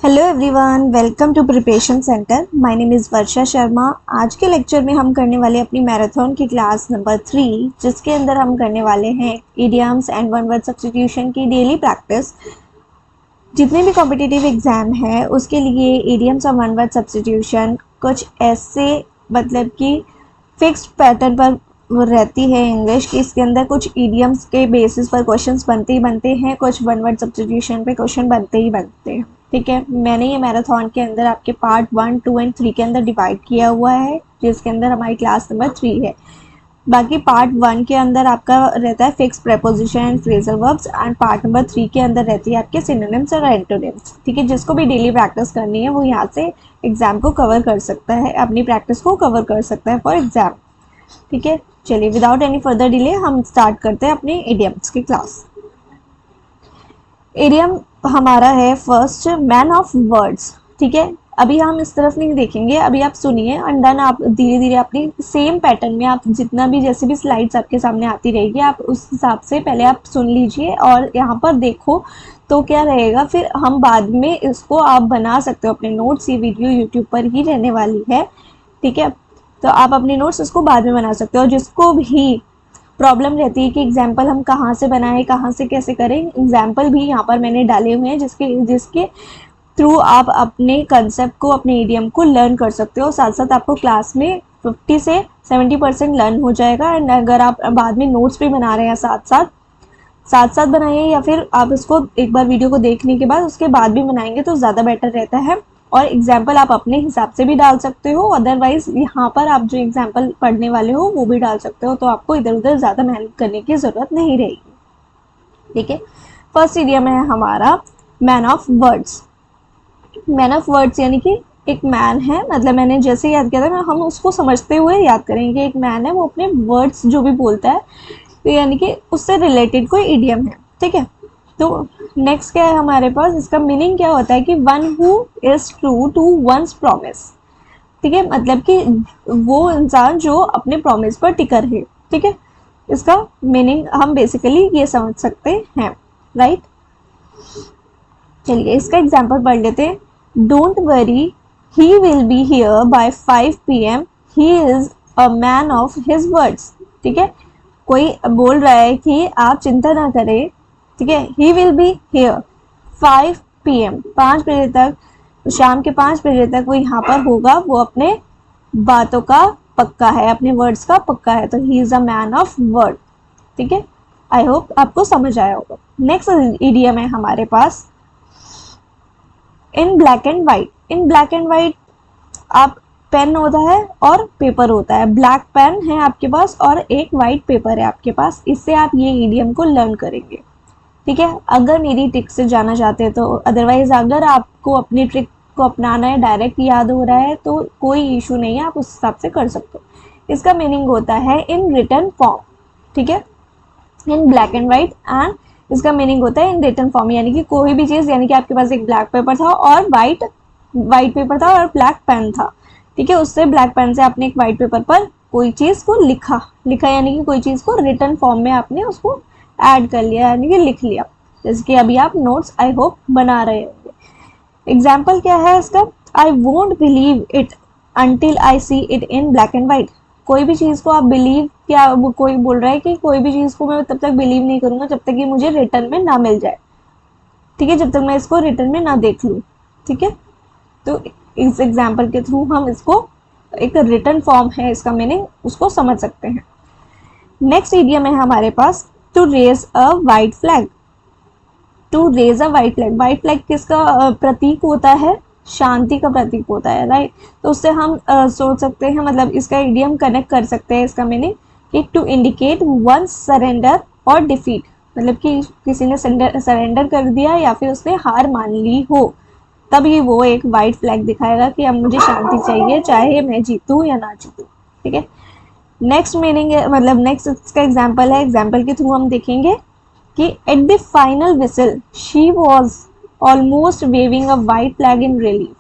Hello everyone, welcome to preparation centre. My name is Varsha Sharma. आज के lecture में हम करने वाले अपनी मैराथन की क्लास नंबर 3, जिसके अंदर हम करने वाले हैं idioms and one word substitution की डेली प्रैक्टिस। जितने भी कॉम्पिटिटिव एग्जाम है उसके लिए इडियम्स और वन वर्ड सब्स्टिट्यूशन कुछ ऐसे मतलब कि फिक्स्ड पैटर्न पर वो रहती है इंग्लिश की। इसके अंदर कुछ इडियम्स के बेसिस पर क्वेश्चंस बनते ही बनते हैं, कुछ वन वर्ड सब्स्टिट्यूशन पे क्वेश्चन बनते ही बनते हैं। ठीक है, मैंने ये मैराथन के अंदर आपके पार्ट 1, 2 एंड 3 के अंदर डिवाइड किया हुआ है, जिसके अंदर हमारी क्लास नंबर 3 है। बाकी पार्ट 1 के अंदर आपका रहता है fix preposition and phrasal verbs, and part number 3 के अंदर रहती है आपके सिनोनिम्स और एंटोनिम्स। ठीक है, जिसको भी डेली प्रैक्टिस करनी है वो यहाँ से एग्जाम को कवर कर सकता है, अपनी प्रैक्टिस को कवर कर सकता है फॉर एग्जाम। ठीक है, चलिए विदाउट एनी फर्दर डिले हम स्टार्ट करते हैं अपने इडियम्स की क्लास। इडियम हमारा है फर्स्ट, मैन ऑफ वर्ड्स। ठीक है, अभी हम इस तरफ नहीं देखेंगे, अभी आप सुनिए एंड देन आप धीरे धीरे अपनी सेम पैटर्न में आप जितना भी जैसे भी स्लाइड्स आपके सामने आती रहेगी आप उस हिसाब से पहले आप सुन लीजिए और यहाँ पर देखो तो क्या रहेगा, फिर हम बाद में इसको आप बना सकते हो अपने नोट्स। ये वीडियो यूट्यूब पर ही रहने वाली है। ठीक है, तो आप अपने नोट्स इसको बाद में बना सकते हो। जिसको भी प्रॉब्लम रहती है कि एग्जाम्पल हम कहाँ से बनाएं, कहाँ से कैसे करें, एग्जाम्पल भी यहाँ पर मैंने डाले हुए हैं जिसके थ्रू आप अपने कंसेप्ट को, अपने इडियम को लर्न कर सकते हो। साथ साथ आपको क्लास में 50 से 70% लर्न हो जाएगा। एंड अगर आप बाद में नोट्स भी बना रहे हैं साथ साथ बनाइए, या फिर आप इसको एक बार वीडियो को देखने के बाद उसके बाद भी बनाएंगे तो ज़्यादा बेटर रहता है। और एग्जाम्पल आप अपने हिसाब से भी डाल सकते हो, अदरवाइज यहाँ पर आप जो एग्जाम्पल पढ़ने वाले हो वो भी डाल सकते हो, तो आपको इधर उधर ज़्यादा मेहनत करने की ज़रूरत नहीं रहेगी। ठीक है, फर्स्ट इडियम है हमारा man of words. Man of words यानी कि एक मैन है, मतलब मैंने जैसे याद किया था हम उसको समझते हुए याद करेंगे। एक मैन है, वो अपने वर्ड्स जो भी बोलता है तो यानी कि उससे रिलेटेड कोई इडियम है। ठीक है, तो नेक्स्ट क्या है हमारे पास, इसका मीनिंग क्या होता है कि one who is true to one's promise. ठीक है, मतलब कि वो इंसान जो अपने प्रॉमिस पर टिका रहे। ठीक है, इसका मीनिंग हम बेसिकली ये समझ सकते हैं, राइट। चलिए इसका एग्जाम्पल पढ़ लेते हैं। Don't worry, he will be here bye 5 PM, he is a man of his words. ठीक है, कोई बोल रहा है कि आप चिंता ना करें। ठीक है, he will be here 5 PM, 5 बजे तक, शाम के 5 बजे तक वो यहाँ पर होगा। वो अपने बातों का पक्का है, अपने वर्ड्स का पक्का है, तो he is a man of word. ठीक है, आई होप आपको समझ आया होगा। नेक्स्ट इडियम है हमारे पास in black and white. In black and white आप पेन होता है और पेपर होता है। ब्लैक पेन है आपके पास और एक वाइट पेपर है आपके पास, इससे आप ये इडियम को लर्न करेंगे। ठीक है, अगर मेरी ट्रिक से जाना चाहते हैं तो, अदरवाइज अगर आपको अपनी ट्रिक को अपनाना है, डायरेक्ट याद हो रहा है तो कोई इशू नहीं है, आप उस हिसाब से कर सकते हो। इसका मीनिंग होता है इन रिटन फॉर्म। ठीक है, in black and white, and इसका मीनिंग होता है इन रिटन फॉर्म, यानी कि कोई भी चीज़, यानी कि आपके पास एक ब्लैक पेपर था और वाइट पेपर था और ब्लैक पेन था। ठीक है, उससे ब्लैक पेन से आपने एक वाइट पेपर पर कोई चीज़ को लिखा यानी कि कोई चीज़ को रिटन फॉर्म में आपने उसको ऐड कर लिया, यानी कि लिख लिया, जैसे कि अभी आप नोट्स आई होप बना रहे होंगे। एग्जाम्पल क्या है इसका, I won't believe it until I see it in black and white. कोई भी चीज़ को आप बिलीव, क्या कोई बोल रहा है कि कोई भी चीज़ को मैं तब तक बिलीव नहीं करूँगा जब तक कि मुझे रिटर्न में ना मिल जाए। ठीक है, जब तक मैं इसको रिटर्न में ना देख लूँ। ठीक है, तो इस एग्जाम्पल के थ्रू हम इसको एक रिटर्न फॉर्म है इसका मीनिंग, उसको समझ सकते हैं। नेक्स्ट इडियम है हमारे पास to raise a white flag. To raise a white flag, white flag किसका प्रतीक होता है, शांति का प्रतीक होता है, राइट। तो उससे हम सोच सकते हैं, मतलब इसका इडियम कनेक्ट कर सकते हैं इसका मीनिंग कि टू इंडिकेट वन सरेंडर और डिफीट, मतलब कि किसी ने सरेंडर कर दिया या फिर उसने हार मान ली हो, तभी वो एक वाइट फ्लैग दिखाएगा कि अब मुझे शांति चाहिए, चाहे मैं जीतूँ या ना जीतूँ। ठीक है, नेक्स्ट मीनिंग है, मतलब नेक्स्ट इसका एग्जाम्पल है, एग्जाम्पल के थ्रू हम देखेंगे कि at the final whistle she was almost waving a white flag in relief.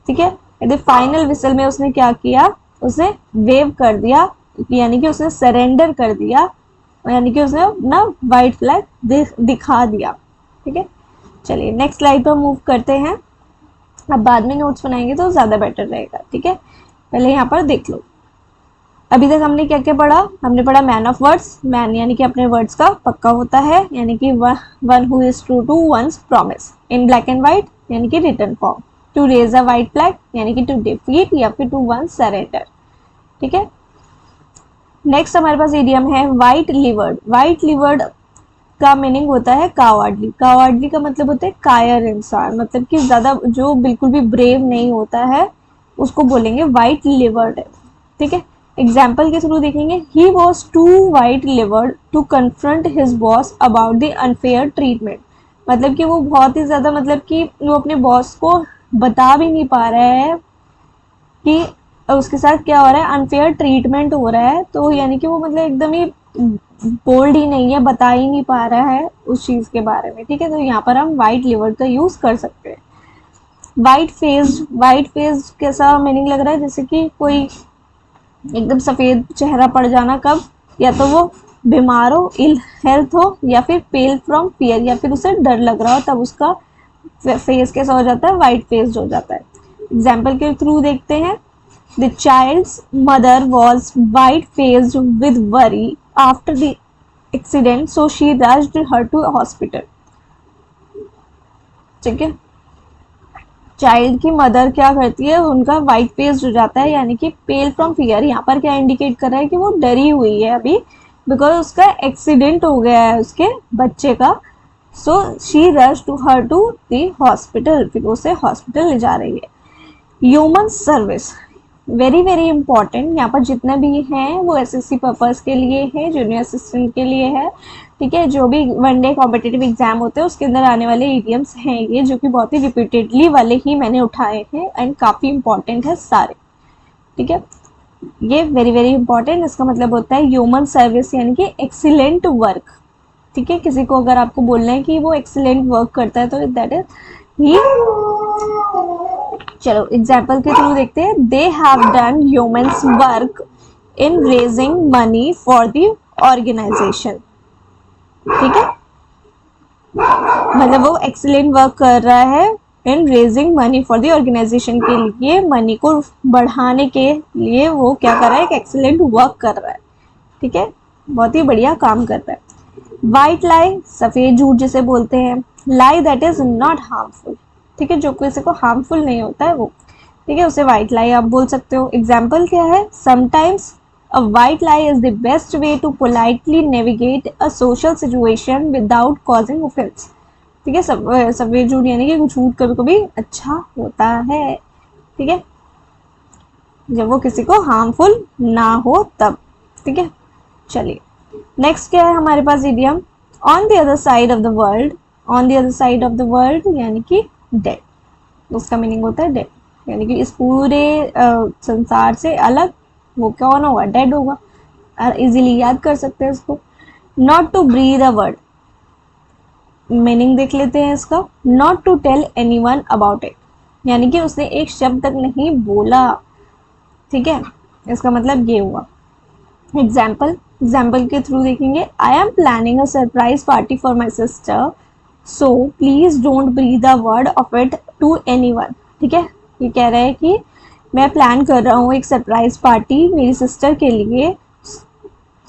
ठीक है, एट द फाइनल विसल में उसने क्या किया, उसने वेव कर दिया, यानी कि उसने सरेंडर कर दिया, यानी कि उसने अपना वाइट फ्लैग दिखा दिया। ठीक है, चलिए नेक्स्ट स्लाइड पर मूव करते हैं। अब बाद में नोट्स बनाएंगे तो ज़्यादा बेटर रहेगा, ठीक है। पहले यहाँ पर देख लो। अभी तक हमने क्या क्या पढ़ा? हमने पढ़ा मैन ऑफ वर्ड्स, मैन यानी कि अपने वर्ड्स का पक्का होता है, यानी कि one who is true to one's promise. In black and white यानी कि written form. To raise a white flag यानी कि टू डिफीट या फिर टू वन सरेंडर, ठीक है। नेक्स्ट हमारे पास इडियम है वाइट लिवर्ड। वाइट लिवर्ड का मीनिंग होता है कावर्डली। कावर्डली का मतलब होता है कायर इंसान, मतलब कि ज़्यादा जो बिल्कुल भी ब्रेव नहीं होता है उसको बोलेंगे वाइट लिवर्ड, ठीक है। एग्जाम्पल के थ्रू देखेंगे। He was too white livered to confront his boss about the unfair treatment. मतलब कि वो बहुत ही ज़्यादा, मतलब कि वो अपने बॉस को बता भी नहीं पा रहा है कि उसके साथ क्या हो रहा है, अनफेयर ट्रीटमेंट हो रहा है। तो यानी कि वो मतलब एकदम ही बोल्ड ही नहीं है, बता ही नहीं पा रहा है उस चीज़ के बारे में, ठीक है। तो यहाँ पर हम वाइट लिवर्ड का यूज़ कर सकते हैं। वाइट फेस्ड, वाइट फेस्ड कैसा मीनिंग लग रहा है? जैसे कि कोई एकदम सफ़ेद चेहरा पड़ जाना, कब? या तो वो बीमार हो, इल हेल्थ हो, या फिर पेल फ्रॉम फियर, या फिर उसे डर लग रहा हो, तब उसका फेस कैसा हो जाता है? वाइट फेस्ड हो जाता है। एग्जाम्पल के थ्रू देखते हैं। The child's mother was white faced with worry after the accident, so she rushed her to hospital, ठीक है। चाइल्ड की मदर क्या करती है? उनका वाइट फेस्ड हो जाता है, यानी कि पेल फ्रॉम फियर। यहाँ पर क्या इंडिकेट कर रहा है कि वो डरी हुई है अभी, बिकॉज उसका एक्सीडेंट हो गया है उसके बच्चे का। So she rush to her to the hospital, फिर उसे हॉस्पिटल ले जा रही है। Human service, very very important. यहाँ पर जितने भी हैं वो एसएससी पर्पज़ के लिए है, जूनियर असिस्टेंट के लिए है, ठीक है। जो भी वनडे कॉम्पिटिटिव एग्जाम होते हैं उसके अंदर आने वाले इडियम्स हैं ये, जो कि बहुत ही रिपीटेडली वाले ही मैंने उठाए हैं एंड काफ़ी इंपॉर्टेंट है सारे, ठीक है। ये वेरी वेरी इंपॉर्टेंट, इसका मतलब होता है ह्यूमन सर्विस यानी कि एक्सीलेंट वर्क, ठीक है। किसी को अगर आपको बोलना है कि वो एक्सीलेंट वर्क करता है तो दैट इज ही। चलो एग्जाम्पल के थ्रू देखते हैं। They have done humans work in raising money for the organisation, ठीक है। मतलब वो एक्सीलेंट वर्क कर रहा है in raising money for the organisation के लिए, मनी को बढ़ाने के लिए वो क्या कर रहा है? एक एक्सीलेंट वर्क कर रहा है, ठीक है। बहुत ही बढ़िया काम कर रहा है। वाइट लाई, सफ़ेद झूठ जिसे बोलते हैं। लाई दैट इज नॉट हार्मफुल, ठीक है, जो किसी को हार्मफुल नहीं होता है वो, ठीक है, उसे वाइट लाई आप बोल सकते हो। एग्जाम्पल क्या है? Sometimes a white lie is the best way to politely navigate a social situation without causing offence, ठीक है। सफ़ेद झूठ यानी कि झूठ कभी कभी अच्छा होता है, ठीक है, जब वो किसी को हार्मफुल ना हो तब, ठीक है। चलिए नेक्स्ट क्या है हमारे पास idiom? On the other side of the world. On the other side of the world यानी कि डेड, उसका मीनिंग होता है डेड, यानी कि इस पूरे संसार से अलग वो कौन होगा? डेड होगा। इजीली याद कर सकते हैं इसको। Not to breathe a word, meaning देख लेते हैं इसका। Not to tell anyone about it, यानी कि उसने एक शब्द तक नहीं बोला, ठीक है, इसका मतलब ये हुआ। एग्जाम्पल के थ्रू देखेंगे। I am planning a surprise party for my sister, so please don't breathe a word of it to anyone, ठीक है। ये कह रहा है कि मैं प्लान कर रहा हूँ एक सरप्राइज पार्टी मेरी सिस्टर के लिए,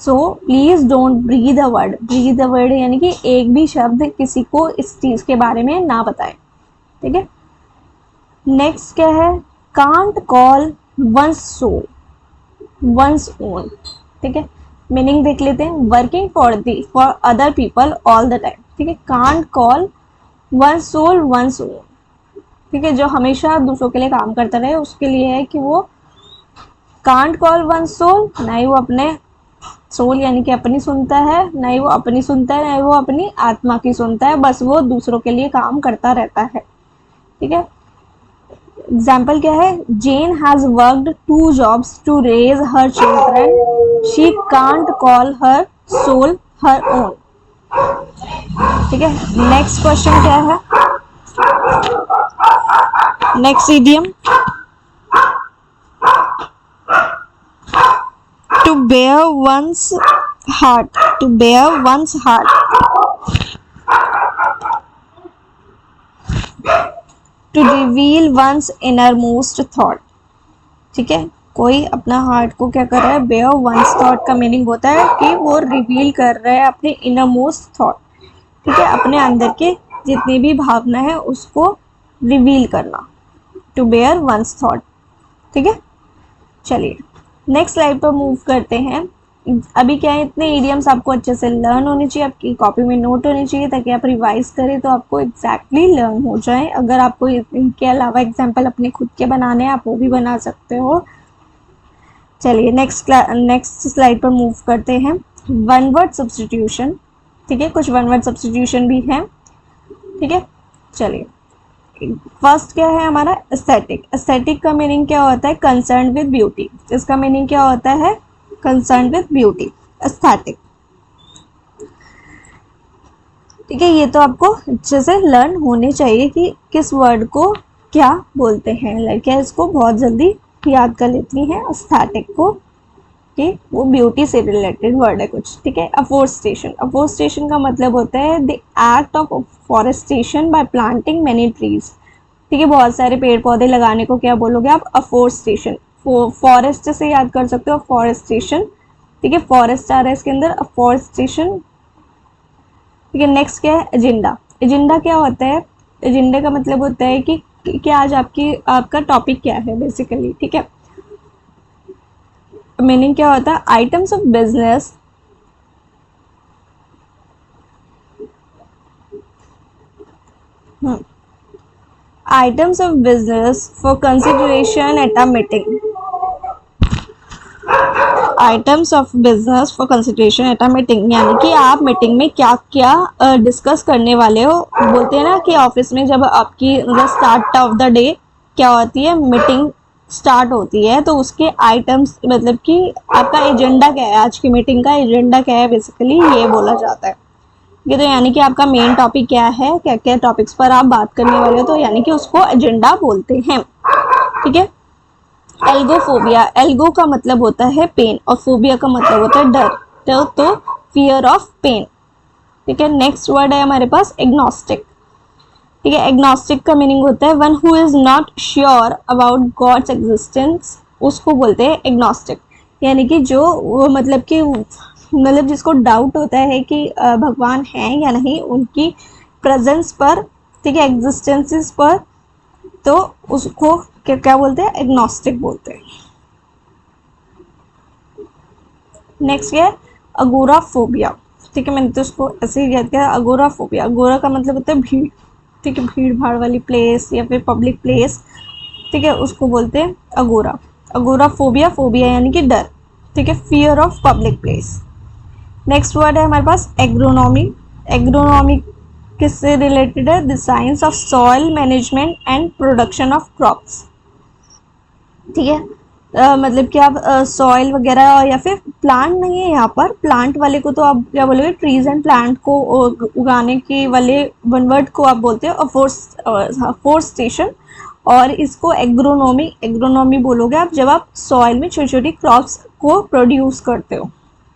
सो please don't breathe a word. Breathe a word यानी कि एक भी शब्द किसी को इस चीज़ के बारे में ना बताएं, ठीक है। नेक्स्ट क्या है? Can't call one's soul one's own, ठीक है। मीनिंग देख लेते हैं। Working for other people all the time, ठीक है। Can't call one soul one's own, ठीक है, जो हमेशा दूसरों के लिए काम करता रहे उसके लिए है कि वो कांट कॉल वन सोल, ना ही वो अपने सोल यानी कि अपनी सुनता है, ना ही वो अपनी सुनता है, ना ही वो अपनी आत्मा की सुनता है, बस वो दूसरों के लिए काम करता रहता है, ठीक है। एग्जाम्पल क्या है? Jane has worked 2 jobs to raise her children, she can't call her soul her own, ठीक है। नेक्स्ट क्वेश्चन क्या है? Next idiom to bare one's heart. To bare one's heart, to reveal one's inner most thought, ठीक है, कोई अपना heart को क्या कर रहा है, बेयर वंस थॉट का मीनिंग होता है कि वो रिवील कर रहा है अपने इनर मोस्ट थॉट, ठीक है, अपने अंदर के जितनी भी भावना है उसको रिवील करना, टू बेयर वंस थॉट, ठीक है। चलिए नेक्स्ट स्लाइड पर मूव करते हैं। अभी क्या है, इतने इडियम्स आपको अच्छे से लर्न होने चाहिए, आपकी कॉपी में नोट होने चाहिए ताकि आप रिवाइज करें तो आपको एग्जैक्टली लर्न हो जाए। अगर आपको इनके अलावा एग्जाम्पल अपने खुद के बनाने हैं आप वो भी बना सकते हो। चलिए नेक्स्ट स्लाइड पर मूव करते हैं। वन वर्ड सब्सटीट्यूशन, ठीक है, कुछ वन वर्ड सब्सटीट्यूशन भी हैं, ठीक है। चलिए फर्स्ट क्या है हमारा, एस्थेटिक। एस्थेटिक का मीनिंग क्या होता है, कंसर्न विद ब्यूटी। इसका मीनिंग क्या होता है, कंसर्न विद ब्यूटी, एस्थेटिक, ठीक है। ये तो आपको अच्छे से लर्न होने चाहिए कि किस वर्ड को क्या बोलते हैं। लड़कियां इसको बहुत जल्दी याद कर लेती हैं एस्थेटिक को, कि वो ब्यूटी से रिलेटेड वर्ड है कुछ, ठीक है। अफोरेस्टेशन, अफोरेस्टेशन का मतलब होता है the act of forestation bye planting many trees, ठीक है, बहुत सारे पेड़ पौधे लगाने को क्या बोलोगे आप, अफोरेस्टेशन। फॉरेस्ट से याद कर सकते हो फॉरेस्टेशन, ठीक है, फॉरेस्ट आ रहा है इसके अंदर, अफोरेस्टेशन, ठीक है। नेक्स्ट क्या है, एजेंडा। एजेंडा क्या होता है, एजेंडा का मतलब होता है कि आज आपका टॉपिक क्या है बेसिकली, ठीक है। मीनिंग क्या होता है, items of business, items of business for consideration at a meeting, items of business for consideration at a meeting, यानी कि आप मीटिंग में क्या क्या डिस्कस करने वाले हो। बोलते हैं ना कि ऑफिस में जब आपकी स्टार्ट ऑफ द डे क्या होती है, मीटिंग स्टार्ट होती है, तो उसके आइटम्स मतलब कि आपका एजेंडा क्या है, आज की मीटिंग का एजेंडा क्या है, बेसिकली ये बोला जाता है। ये तो यानी कि आपका मेन टॉपिक क्या है, क्या क्या टॉपिक्स पर आप बात करने वाले हो, तो यानी कि उसको एजेंडा बोलते हैं, ठीक है। एल्गोफोबिया, एल्गो का मतलब होता है पेन और फोबिया का मतलब होता है डर, तो फियर ऑफ पेन, ठीक है। नेक्स्ट वर्ड है हमारे पास एग्नोस्टिक, ठीक है। एग्नोस्टिक का मीनिंग होता है one who is not sure about God's existence, उसको बोलते हैं एग्नोस्टिक, यानी कि जो वो मतलब जिसको डाउट होता है कि भगवान है या नहीं उनकी प्रेजेंस पर, ठीक है, एग्जिस्टेंसेस पर, तो उसको क्या बोलते हैं, एग्नोस्टिक बोलते हैं। नेक्स्ट क्या है, अगोराफोबिया, ठीक है, मैंने तो उसको ऐसे ही याद किया, अगोराफोबिया। अगोरा का मतलब होता है भीड़, ठीक है, भीड़ भाड़ वाली प्लेस या फिर पब्लिक प्लेस, ठीक है, उसको बोलते हैं अगोरा। अगोराफोबिया, फोबिया यानी कि डर, ठीक है, fear of public place. Next word है हमारे पास एग्रोनॉमी। एग्रोनॉमी किससे रिलेटेड है, the science of soil management and production of crops, ठीक है। मतलब कि आप सॉइल वगैरह या फिर प्लांट नहीं है यहाँ पर, प्लांट वाले को तो आप क्या बोलोगे, ट्रीज एंड प्लांट को उगाने के वाले वन वर्ड को आप बोलते हो अफोरेस्टेशन, और इसको एग्रोनॉमी, एग्रोनॉमी बोलोगे आप जब आप सॉइल में छोटी छोटी क्रॉप्स को प्रोड्यूस करते हो,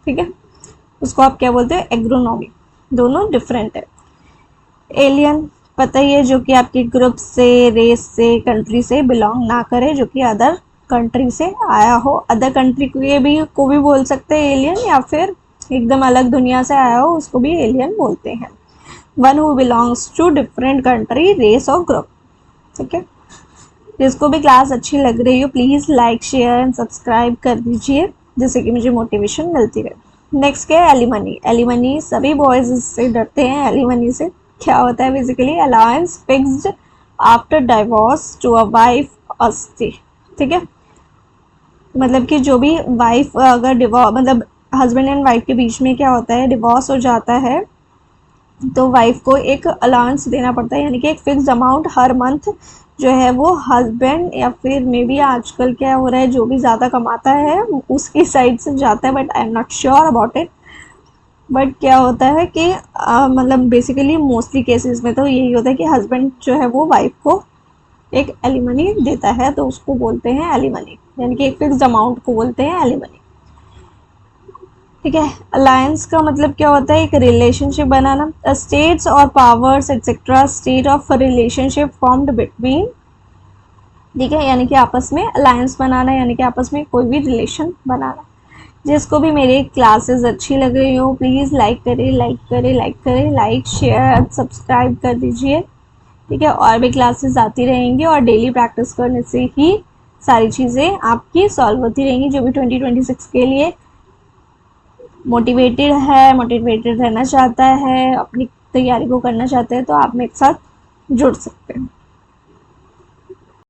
ठीक है, उसको आप क्या बोलते हो, एग्रोनॉमी। दोनों डिफरेंट है। एलियन पता ही है, जो कि आपके ग्रुप से, रेस से, कंट्री से बिलोंग ना करे, जो कि अदर कंट्री से आया हो, अदर कंट्री को भी बोल सकते हैं एलियन, या फिर एकदम अलग दुनिया से आया हो उसको भी एलियन बोलते हैं। One who belongs to different country, race और ग्रुप, ठीक है। जिसको भी क्लास अच्छी लग रही हो please like, share and subscribe कर दीजिए, जिससे कि मुझे मोटिवेशन मिलती रहे। नेक्स्ट क्या है, एलिमनी। एलिमनी सभी बॉयज से डरते हैं, एलिमनी से क्या होता है, basically allowance fixed after divorce to a wife अस्टी, ठीक है, मतलब कि जो भी वाइफ अगर डिवोर्स, मतलब हस्बैंड एंड वाइफ के बीच में क्या होता है, डिवोर्स हो जाता है, तो वाइफ को एक अलाउंस देना पड़ता है, यानी कि एक फिक्स अमाउंट हर मंथ जो है वो हस्बैंड या फिर मे बी आजकल क्या हो रहा है, जो भी ज़्यादा कमाता है उसकी साइड से जाता है, but I am not sure about it. But क्या होता है कि मतलब बेसिकली मोस्टली केसेस में तो यही होता है कि हस्बैंड जो है वो वाइफ को एक एलिमनी देता है, तो उसको बोलते हैं एलिमनी, यानी कि एक फिक्स अमाउंट को बोलते हैं एलिमनी, ठीक है। अलायंस का मतलब क्या होता है, एक रिलेशनशिप बनाना। स्टेट्स और powers etcetera, state of relationship formed between, ठीक है, यानी कि आपस में अलायंस बनाना, यानी कि आपस में कोई भी रिलेशन बनाना। जिसको भी मेरी क्लासेस अच्छी लग रही हो प्लीज़ लाइक करें, लाइक करें, लाइक करें, लाइक शेयर सब्सक्राइब कर दीजिए। ठीक है, और भी क्लासेस आती रहेंगी और डेली प्रैक्टिस करने से ही सारी चीज़ें आपकी सॉल्व होती रहेंगी। जो भी 2026 के लिए मोटिवेटेड है, मोटिवेटेड रहना चाहता है, अपनी तैयारी को करना चाहता है, तो आप मेरे साथ जुड़ सकते हैं।